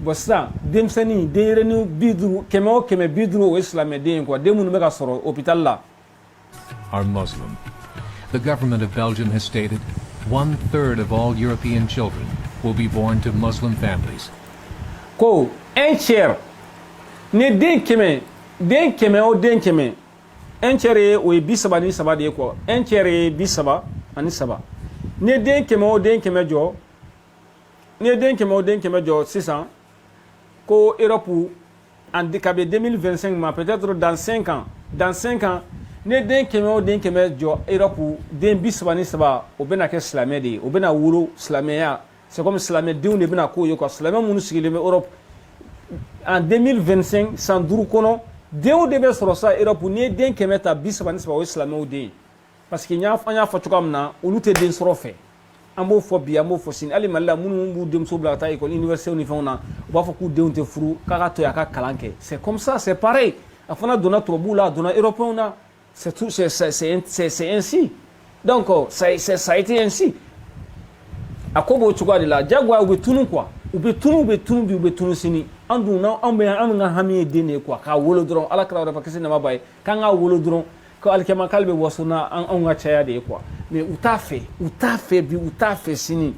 bossa demsani de renu bidru keme bidru o islamé de ko de mun meka soro hôpital la Are Muslim. The government of Belgium has stated 1/3 of all European children will be born to Muslim families. ko un tiers ne den keme o den keme un tiers o bisaba ni saba de ko un tiers bisaba ani saba ne den keme o den keme jo ne den keme o den keme jo 600 ko Europe en décabé 2025 mais peut-être dans 5 ans ne den keme o den keme jo Europe den bisaba ni saba o bena ke islamé de o bena wuro islamé ya c'est comme islamé de on ne bena ko yo ko islamé munu sigile me Europe en 2025 sans duru kono dew de be soro sa Europe ne den keme ta bisaba ni saba o islamé o de parce que nya fa tukamna olu te den soro fe ambo fo bi ambo fo sin ali malla munu bu dem so blata école université uni fona ba fa ku de unte furu kaka to ya ka kalanke c'est comme ça c'est pareil afana dona trobula dona européen na c'est tout c'est ainsi donc ça a été ainsi akobo tukwa de la jagwa ube tunu quoi ube tunu sini andu na ambe amna hami de ne quoi ka wolo dron ala kra fa kese na mabay ka nga wolo dron ko alkema kalbe wasuna an nga chaya de quoi mais uta fait sini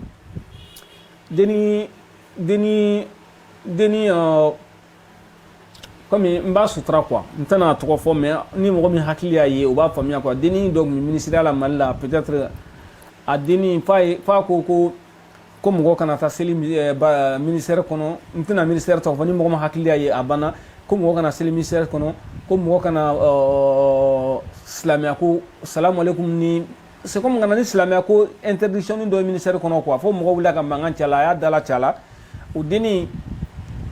deni comme mba sutra quoi ntana to ko mais ni mo mi hakili aye o ba famia quoi deni donc ministère la malla peut-être a deni fa ko comme go kana ta seli ministère kono ntana ministère to fani mo hakili aye abana comme go kana seli ministère kono comme go kana islamia ko assalamu alaikum ni c'est comme ngana islamia ko interdiction do ministère kono quoi fo mo wula ka mangan chala ya dala chala o deni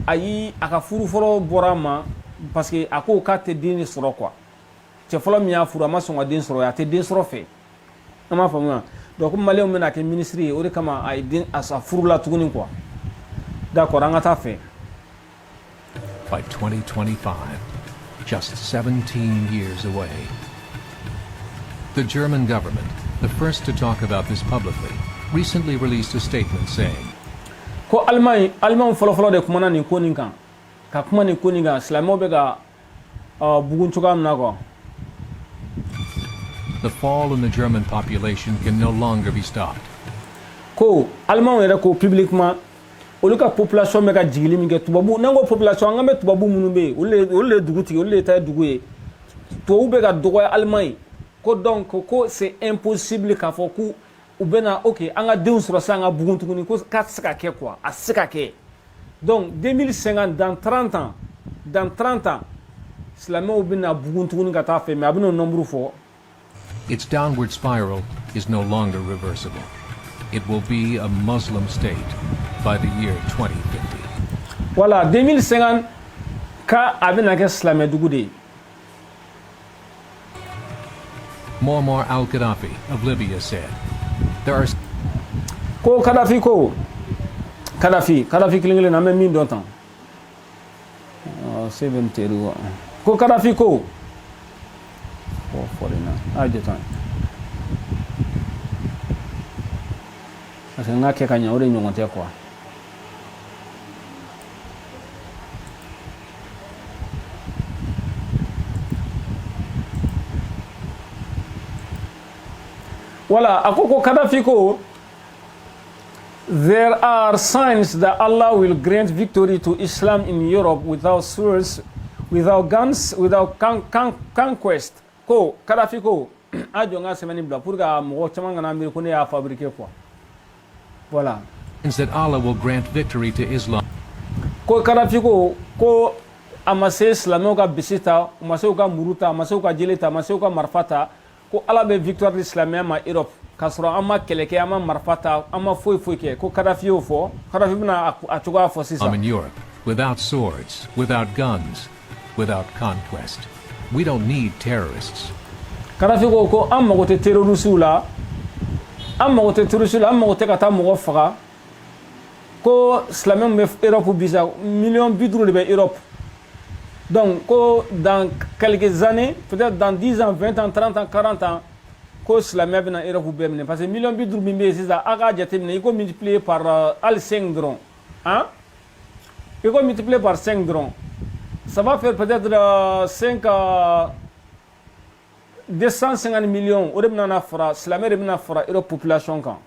ayi aka furu foro borama parce que ako ka te dini soro quoi te folo mi ya furu ma songa din soro ya te din soro fe ama famu donc malé mena ke ministre o de kama ay din asa furu la tuguni quoi d'accord anga ta fe By 2025, just 17 years away. The German government, the first to talk about this publicly, recently released a statement saying, ko Allemagne folo de kuma na ni ko nin kan ka kuma ni ko nin ga islamo be ga bugun tuga na ko the fall in the German population can no longer be stopped. ko Allemagne era ko publiquement olu ka population be ga jigili mi ga tubabu nango population ngame tubabu munu be ole duguti ole ta duguye to be ga dogo Allemagne ko donc ko c'est impossible ka fo ku ou bena ok anga deun sura sanga bugun tuguni ko ka saka ke quoi a saka ke donc 2050 dans 30 ans islamé ou bena bugun tuguni ka ta fe mais abino nombre fo Its downward spiral is no longer reversible. It will be a Muslim state by the year 2050. voilà 2050 ka abina ke islamé dugudi Muammar al-Gaddafi of Libya said, there are ko Gaddafi klingile na même min dontan c'est 22 ko Gaddafi ko forena ajetan asa ngake kanya ore nyongote kwa voilà akoko Gaddafi ko there are signs that Allah will grant victory to Islam in Europe without swords, without guns, without conquest. Ko Gaddafi ko a jɔ n ka sɛbɛnni bila pour que mɔgɔ caman kana miiri ko ne y'a fabriquer quoi voilà. That Allah will grant victory to Islam. Ko Kadhafi ko a ma se silamɛw ka bisi ta, u ma se u ka muru ta, a ma se u ka jeli ta, a ma se u ka marifa ta, ko Ala bɛ victoire di silamɛya ma Europe k'a sɔrɔ an ma kɛlɛ kɛ, an ma marifa ta, an ma foyi kɛ. Ko Kadhafi y'o fɔ, Kadhafi bɛna a cogoya fɔ sisan. In Europe, without swords, without guns, without conquest, we don't need terrorists. Kadhafi ko an mago tɛ terrorisiw la, an mago tɛ terrorisiw la, an mago tɛ ka taa mɔgɔ faga. Ko silamɛw bɛ Europe bisa million 50 de bɛ Europe. Donc ko dans quelques années, peut-être dans 10 ans, 20 ans, 30 ans, 40 ans, ko silamɛya bɛna Europe bɛɛ minɛ parce que million 50 min bɛ yen sisan a k'a jateminɛ i ko multiplier par hali 5 dɔrɔn, hein? I ko multiplier par 5 dɔrɔn, ça va faire peut-être 250 millions o de bɛna fara silamɛ de bɛna fara Europe population kan.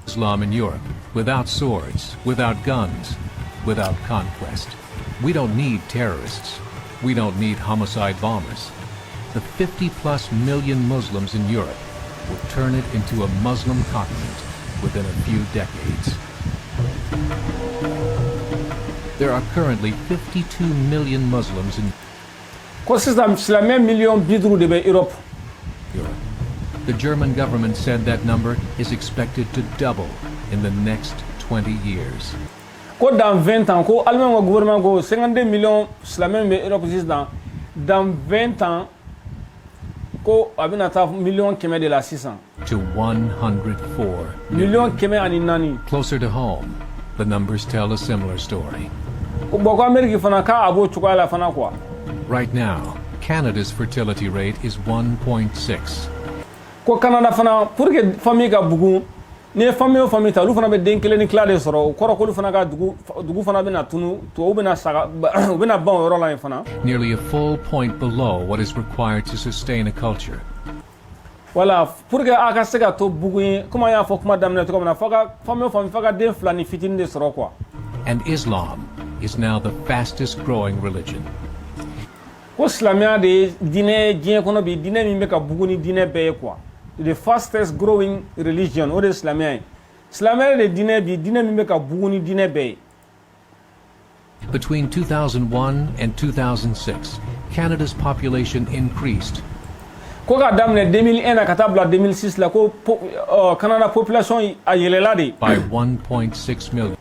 Islam in Europe, without swords, without guns, without conquest. We don't need terrorists. We don't need homicide bombers. The 50+ million Muslims in Europe will turn it into a Muslim continent within a few decades. There are currently 52 million Muslims in Europe. The German government said that number is expected to double in the next 20 years. Ko dans 20 ans, ko Allemagne ko gouvernement ko 52 millions silamɛw bɛ Europe sisan, dans 20 ans ko a bɛna taa million 100 de la sisan. To 104 million 104. Closer to home, the numbers tell a similar story. Ko ko Amerique fana ka abo cogoya la fana quoi. Right now, Canada's fertility rate is 1.6. Ko Canada fana pour que famille ka bugu ni famille o famille ta olu fana bɛ den kelen ni tila de sɔrɔ o kɔrɔ k'olu fana ka dugu fana bɛna tunu to u bɛna saga u bɛna ban o yɔrɔ la yen fana. Nearly a full point below what is required to sustain a culture. Voilà, pour que a ka se ka to bugu ye comme an y'a fɔ kuma daminɛ cogo min na fɔ ka famille o famille fɔ ka den fila ni fitinin de sɔrɔ quoi. And Islam is now the fastest growing religion. Ko silamɛya de ye diinɛ diɲɛ kɔnɔ bi diinɛ min bɛ ka bugu ni diinɛ bɛɛ ye quoi. The fastest growing religion o de silamɛya ye. Silamɛya de diinɛ bi diinɛ min bɛ ka bugu ni diinɛ bɛɛ ye. Between 2001 and 2006, Canada's population increased. Ko ka daminɛ 2001 na ka taa bila 2006 la ko Canada population a yɛlɛla de. By 1.6 million.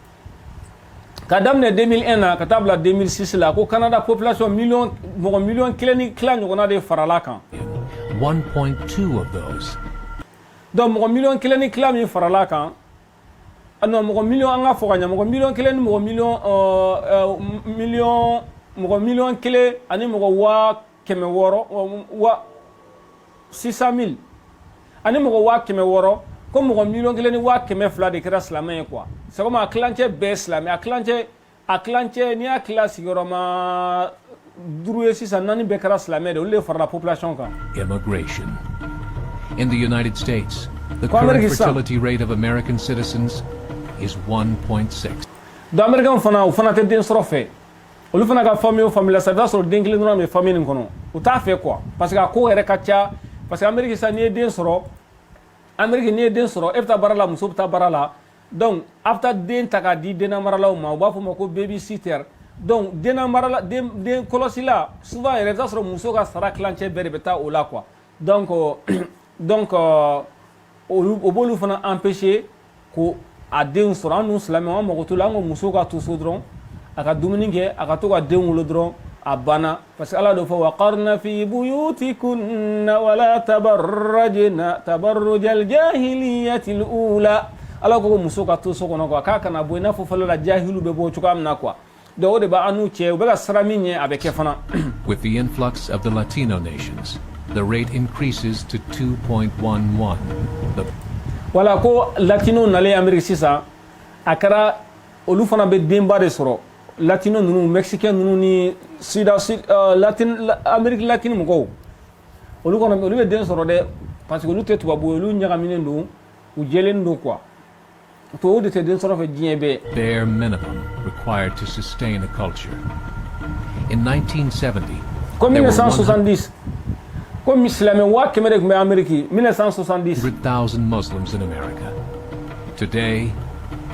Ka daminɛ 2001 na ka taa bila 2006 la ko Canada population mɔgɔ million 1 ni tila ɲɔgɔnna de farala kan. 1.2 of those. Donc mɔgɔ million 1 ni tila min farala kan, non mɔgɔ million an ka fɔ ka ɲɛ mɔgɔ million 1 ni mɔgɔ million 1 ani mɔgɔ 600,000 ani mɔgɔ 600,000 ko mɔgɔ million 1 ni 200,000 de kɛra silamɛ ye quoi. C'est comme a kilancɛ bɛɛ silamɛ, a kilancɛ n'i y'a kila sigiyɔrɔma 5 ye sisan 4 bɛɛ kɛra silamɛ de olu de farala population kan. Immigration. In the United States, the current fertility rate of American citizens is 1.6. Donc Américains fana u fana tɛ den sɔrɔ fɛ. Olu fana ka famille o famille la ça veut dire den kelen dɔrɔn bɛ famille nin kɔnɔ. U t'a fɛ quoi parce que a ko yɛrɛ ka ca parce que Amérique sisan n'i ye den sɔrɔ e bɛ taa baara la muso bɛ taa baara la donc a bɛ taa den ta k'a di denna maralaw ma u b'a fɔ o ma ko babysitter. Donc denna marala den kɔlɔsila souvent yɛrɛ i bɛ taa sɔrɔ muso ka sara kilancɛ bɛɛ de bɛ taa o la quoi. Donc o b'olu fana empêcher ko a den sɔrɔ an dun silamɛw an mago t'o la an ko muso ka to so dɔrɔn a ka dumuni kɛ a ka to ka den wolo dɔrɔn a banna parce que Ala de fɔ waqarna fi buyutikunna wala tabarrajna tabarrujal jahiliyatil ula. Ala ko muso ka to so kɔnɔ quoi k'a kana bɔ i n'a fɔ fɔlɔ la jahilu bɛ bɔ cogoya min na quoi. Donc o de b'a n'u cɛ u bɛ ka sira min ɲɛ a bɛ kɛ fana. With the influx of the Latino nations, the rate increases to 2.11. Voilà ko latino nale Amérique sisan a kɛra olu fana bɛ denba de sɔrɔ latino ninnu mexicain ninnu ni Amérique latine mɔgɔw olu bɛ den sɔrɔ dɛ parce que olu tɛ tubabu olu ɲagaminen don u jɛlen don quoi to o de tɛ den sɔrɔ fɛ diɲɛ bɛɛ. Bare minimum required to sustain a culture. In 1970, ko 1970 ko comme islamé wa kemere kumbe Ameriki 1970 100,000 Muslims in America. Today,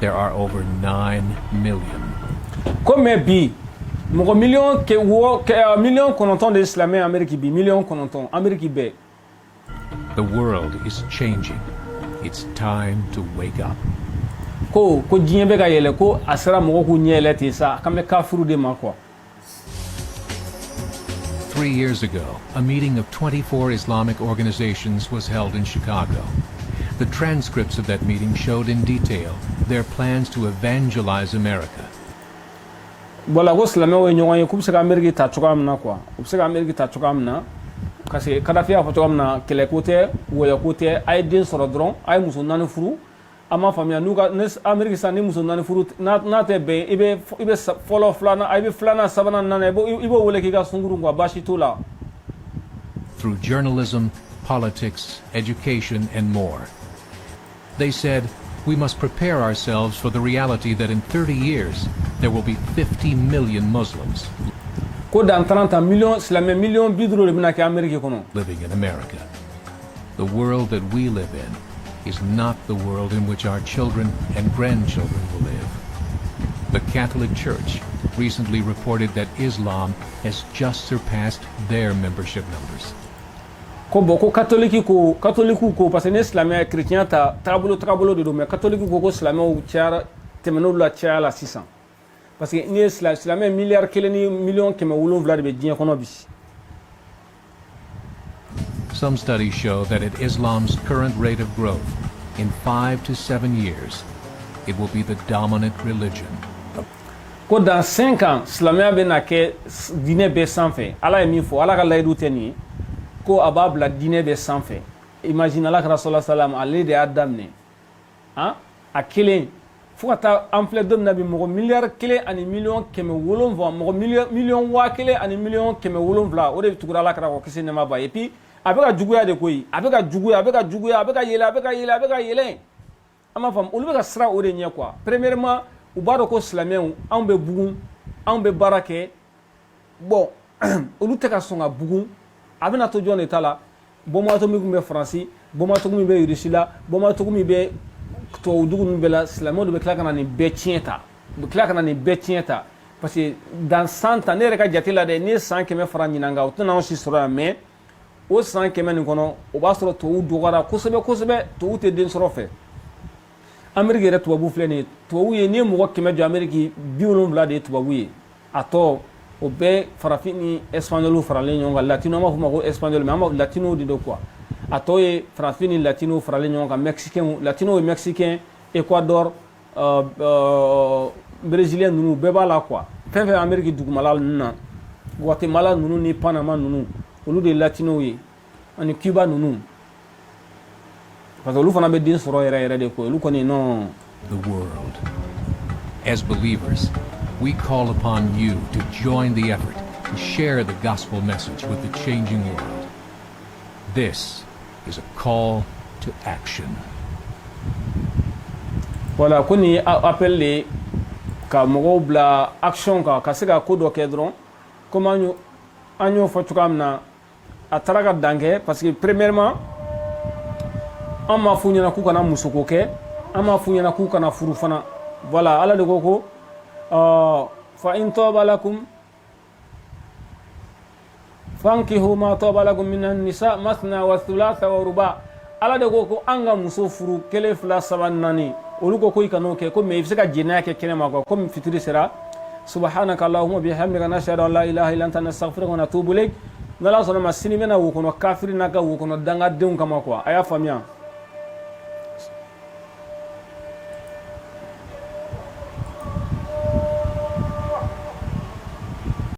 there are over 9 million. comme bi mo million ke wo million kononton de islamé Ameriki bi million kononton Ameriki be. The world is changing. It's time to wake up. Ko diɲɛ bɛ ka yɛlɛ ko a sera mɔgɔ k'u ɲɛ yɛlɛ ten sa kan bɛ kafiru de ma quoi. 3 years ago, a meeting of 24 Islamic organizations was held in Chicago. The transcripts of that meeting showed in detail their plans to evangelize America. Voilà, ko silamɛw ye ɲɔgɔn ye k'u bɛ se ka Ameriki ta cogoya min na quoi. U bɛ se ka Ameriki ta cogoya min na. Parce que Kadhafi y'a fɔ cogoya min na kɛlɛko tɛ wɔyɛko tɛ a ye den sɔrɔ dɔrɔn a ye muso 4 furu. A ma faamuya n'u ka Ameriki sa ni muso 4 furu n'a tɛ bɛn i bɛ fɔlɔ filanan i bɛ filanan sabanan naani i b'o wele k'i ka sunkuru quoi baasi t'o la. Through journalism, politics, education, and more. They said, we must prepare ourselves for the reality that in 30 years, there will be 50 million Muslims living in America. The world that we live in is not the world in which our children and grandchildren will live. The Catholic Church recently reported that Islam has just surpassed their membership numbers. Ko catholique ko parce que l'islamien chrétien ta tabolo de mais catholique ko islamien tiara temeno la tiara la 600 parce que ni islamien milliard keleni million kema wulon vla de dinya kono bi. Some studies show that at Islam's current rate of growth, in 5 to 7 years, it will be the dominant religion. Ko dans 5 ans islamien be na ke dîner be sans fin ala e mi fo ala ka laydu teni ko ababla dîner be sans fin. Imagine ala rasulullah sallam ali de adamne hein a kelen fukata ample dom nabi mo milliard kele ani million keme wolon va mo million wa kele ani million keme wolon vla o de tukura ala kara ko kise ne ma ba et puis abeka juguya de koyi abeka yele ama fam olu beka sra o de nya quoi. Premièrement u baro ko islamien an be bugun an be barake bon olu te ka songa bugun abena to jone tala boma to mi be France boma to mi be Rusila boma to mi be to dugu mi be la islamien do be kla kana ni be tienta parce que dans 100 ans ne reka jatila de ni 100 keme fara nyinanga o tana on si sura mais o 100 keme ni kono o ba soro to dogara kosebe to te den soro fe Ameriki yɛrɛ tubabu filɛ nin ye tubabu ye ni mɔgɔ 100 jɔ Ameriki 70 de ye tubabu ye a tɔ o bɛɛ farafin ni espagnol faralen ɲɔgɔn kan latino an b'a fɔ ma ko espagnol mais an b'a latino de do quoi a tɔ ye farafin ni latino faralen ɲɔgɔn kan mexicain latino ye mexicain Ecuador brésilien ninnu bɛɛ b'a la quoi fɛn fɛn Ameriki dugumala ninnu na Guatemala ninnu ni Panama ninnu olu de ye latino ye ani Cuba ninnu. The world. As believers, we call upon you to join the effort to share the gospel message with the changing world. This is a call to action. Voilà, kuni appelé ka mogo bla action ka kasega ko do kedron comment anyo fotukamna ataraga dange parce que premièrement amma funyana ku kana musuko ke amma funyana ku kana furu fana voilà ala de koko fa in taba lakum fankihu ma taba lakum minan nisa mathna wa thulatha wa ruba ala de koko anga muso furu kele fla sabanani oluko ko ikano ke ko me fisika jina ke kenema ko comme fitri sera subhanaka allahumma bihamdika nashhadu an la ilaha illa anta nastaghfiruka wa natubu ilayk nala sona masini mena wo kono kafiri naka wo kono danga deun kama ko aya famia